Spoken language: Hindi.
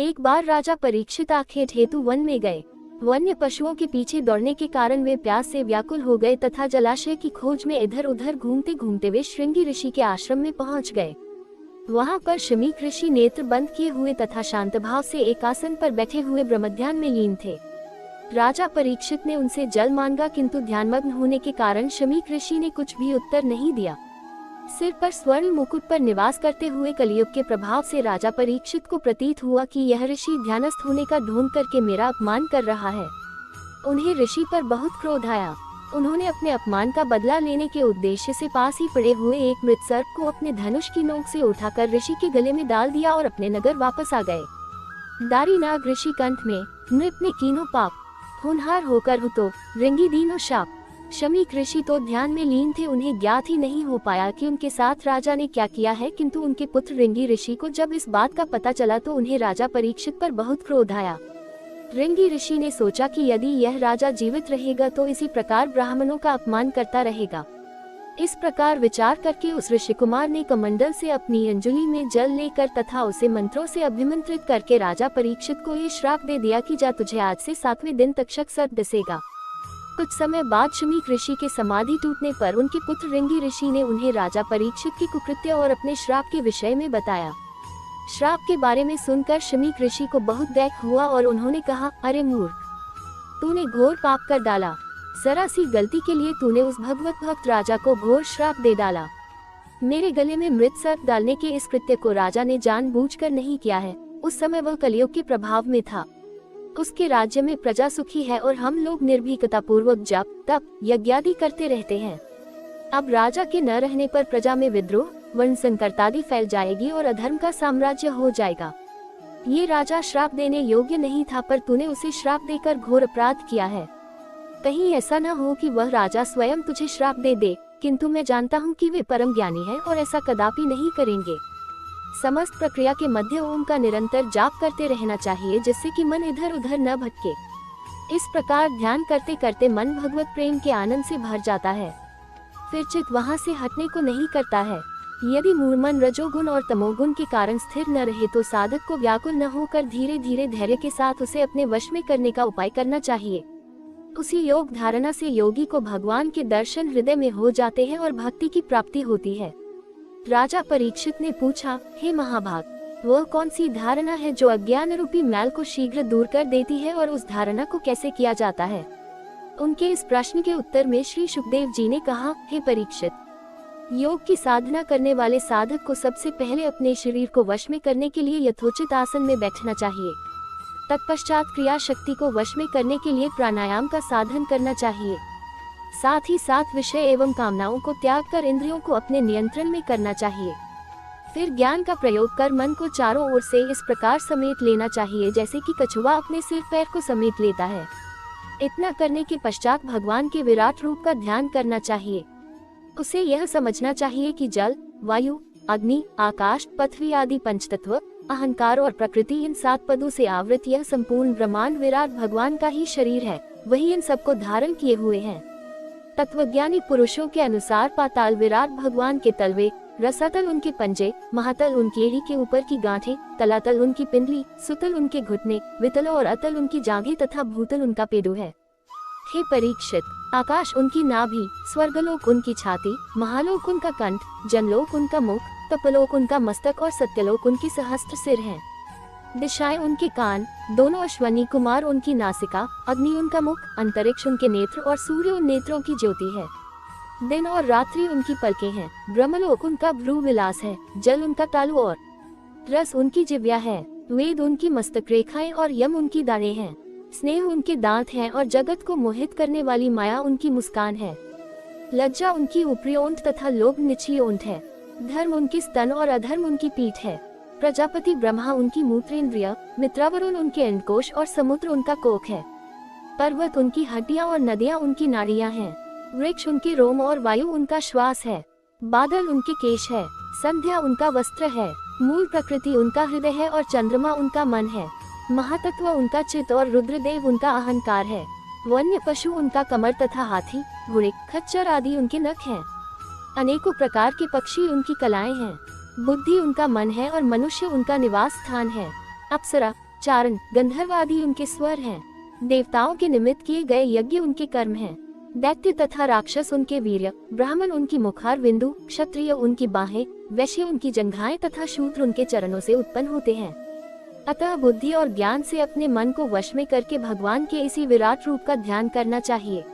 एक बार राजा परीक्षित आखेट हेतु वन में गए। वन्य पशुओं के पीछे दौड़ने के कारण वे प्यास से व्याकुल हो गए तथा जलाशय की खोज में इधर उधर घूमते घूमते वे श्रृंगी ऋषि के आश्रम में पहुंच गए। वहां पर शमीक ऋषि नेत्र बंद किए हुए तथा शांत भाव से एक आसन पर बैठे हुए ब्रह्मध्यान में लीन थे। राजा परीक्षित ने उनसे जल मांगा, किंतु ध्यानमग्न होने के कारण शमीक ऋषि ने कुछ भी उत्तर नहीं दिया। सिर पर स्वर्ण मुकुट पर निवास करते हुए कलियुग के प्रभाव से राजा परीक्षित को प्रतीत हुआ कि यह ऋषि ध्यानस्थ होने का ढोंग करके मेरा अपमान कर रहा है। उन्हें ऋषि पर बहुत क्रोध आया। उन्होंने अपने अपमान का बदला लेने के उद्देश्य से पास ही पड़े हुए एक मृत सर्प को अपने धनुष की नोक से उठाकर ऋषि के गले में डाल दिया और अपने नगर वापस आ गए। दारीनाग ऋषि कंठ में नृप ने कीनो पाप, होनहार होकर हुतो रिंगी दीनो शाप। शमीक ऋषि तो ध्यान में लीन थे, उन्हें ज्ञात ही नहीं हो पाया कि उनके साथ राजा ने क्या किया है, किंतु उनके पुत्र रिंगी ऋषि को जब इस बात का पता चला तो उन्हें राजा परीक्षित पर बहुत क्रोध आया। रिंगी ऋषि ने सोचा कि यदि यह राजा जीवित रहेगा तो इसी प्रकार ब्राह्मणों का अपमान करता रहेगा। इस प्रकार विचार करके उस ऋषि कुमार ने कमंडल से अपनी अंजलि में जल लेकर तथा उसे मंत्रों से अभिमंत्रित करके राजा परीक्षित को ये श्राप दे दिया कि जा तुझे आज से 7वें दिन तक सर्प डसेगा। कुछ समय बाद शमीक ऋषि के समाधि टूटने पर उनके पुत्र रिंगी ऋषि ने उन्हें राजा परीक्षित की कुकृत्य और अपने श्राप के विषय में बताया। श्राप के बारे में सुनकर शमीक ऋषि को बहुत दैख हुआ और उन्होंने कहा, अरे मूर्ख, तूने घोर पाप कर डाला। जरा सी गलती के लिए तूने उस भगवत भक्त राजा को घोर श्राप दे डाला। मेरे गले में मृत सर्प डालने के इस कृत्य को राजा ने जानबूझकर नहीं किया है। उस समय वह कलियुग के प्रभाव में था। उसके राज्य में प्रजा सुखी है और हम लोग निर्भीकता पूर्वक जप तप यज्ञादि करते रहते हैं। अब राजा के न रहने पर प्रजा में विद्रोह, वर्ण संकटादि फैल जाएगी और अधर्म का साम्राज्य हो जाएगा। ये राजा श्राप देने योग्य नहीं था, पर तूने उसे श्राप देकर घोर अपराध किया है। कहीं ऐसा न हो कि वह राजा स्वयं तुझे श्राप दे दे, किंतु मैं जानता हूँ कि वे परम ज्ञानी हैं और ऐसा कदापि नहीं करेंगे। समस्त प्रक्रिया के मध्य ओम का निरंतर जाप करते रहना चाहिए, जिससे कि मन इधर उधर न भटके। इस प्रकार ध्यान करते करते मन भगवत प्रेम के आनंद से भर जाता है, फिर चित्त वहां से हटने को नहीं करता है। यदि मूर्मन रजोगुण और तमोगुण के कारण स्थिर न रहे तो साधक को व्याकुल न होकर धीरे धीरे धैर्य के साथ उसे अपने वश में करने का उपाय करना चाहिए। उसी योग धारणा से योगी को भगवान के दर्शन हृदय में हो जाते हैं और भक्ति की प्राप्ति होती है। राजा परीक्षित ने पूछा, हे महाभाग, वह कौन सी धारणा है जो अज्ञान रूपी मैल को शीघ्र दूर कर देती है और उस धारणा को कैसे किया जाता है? उनके इस प्रश्न के उत्तर में श्री सुखदेव जी ने कहा, हे परीक्षित, योग की साधना करने वाले साधक को सबसे पहले अपने शरीर को वश में करने के लिए यथोचित आसन में बैठना चाहिए। तत्पश्चात क्रिया शक्ति को वश में करने के लिए प्राणायाम का साधन करना चाहिए। साथ ही साथ विषय एवं कामनाओं को त्याग कर इंद्रियों को अपने नियंत्रण में करना चाहिए। फिर ज्ञान का प्रयोग कर मन को चारों ओर से इस प्रकार समेट लेना चाहिए जैसे कि कछुआ अपने सिर पैर को समेट लेता है। इतना करने के पश्चात भगवान के विराट रूप का ध्यान करना चाहिए। उसे यह समझना चाहिए कि जल, वायु, अग्नि, आकाश, पृथ्वी आदि पंचतत्व, अहंकार और प्रकृति, इन 7 पदों से आवृत यह संपूर्ण ब्रह्मांड विराट भगवान का ही शरीर है। वही इन सबको धारण किए हुए हैं। तत्वज्ञानी पुरुषों के अनुसार पाताल विराट भगवान के तलवे, रसातल उनके पंजे, महातल उनकी एड़ी के ऊपर की गांठें, तलातल उनकी पिंडली, सुतल उनके घुटने, वितल और अतल उनकी जांघें तथा भूतल उनका पेडू है। हे परीक्षित, आकाश उनकी नाभि, स्वर्गलोक उनकी छाती, महालोक उनका कंठ, जनलोक उनका मुख, तपलोक उनका मस्तक और सत्यलोक उनकी सहस्त्र सिर हैं। दिशाएं उनके कान, दोनों अश्वनी कुमार उनकी नासिका, अग्नि उनका मुख, अंतरिक्ष उनके नेत्र और सूर्य उन नेत्रों की ज्योति है। दिन और रात्रि उनकी पलकें हैं। ब्रह्मलोक उनका भ्रू विलास है, जल उनका तालु और रस उनकी जिह्वा है, वेद उनकी मस्तक रेखाएं और यम उनकी दाढ़ें हैं। स्नेह उनके दांत हैं और जगत को मोहित करने वाली माया उनकी मुस्कान है। लज्जा उनकी ऊपरी ओंठ तथा लोभ निचली ओंठ है। धर्म उनकी स्तन और अधर्म उनकी पीठ है। प्रजापति ब्रह्मा उनकी मूत्रेंद्रिय, मित्रावरुण उनके अंडकोश और समुद्र उनका कोख है। पर्वत उनकी हड्डियां और नदियां उनकी नाड़ियां हैं। वृक्ष उनके रोम और वायु उनका श्वास है। बादल उनके केश है, संध्या उनका वस्त्र है। मूल प्रकृति उनका हृदय है और चंद्रमा उनका मन है। महातत्व उनका चित्त और रुद्रदेव उनका अहंकार है। वन्य पशु उनका कमर तथा हाथी, घोड़े, खच्चर आदि उनके नख हैं। अनेकों प्रकार के पक्षी उनकी कलाएं हैं। बुद्धि उनका मन है और मनुष्य उनका निवास स्थान है। अप्सरा, चारण, गंधर्व आदि उनके स्वर हैं। देवताओं के निमित्त किए गए यज्ञ उनके कर्म हैं। दैत्य तथा राक्षस उनके वीर्य, ब्राह्मण उनकी मुखार बिंदु, क्षत्रिय उनकी बाहें, वैश्य उनकी जंघाएं तथा शूद्र उनके चरणों से उत्पन्न होते हैं। अतः बुद्धि और ज्ञान से अपने मन को वश में करके भगवान के इसी विराट रूप का ध्यान करना चाहिए।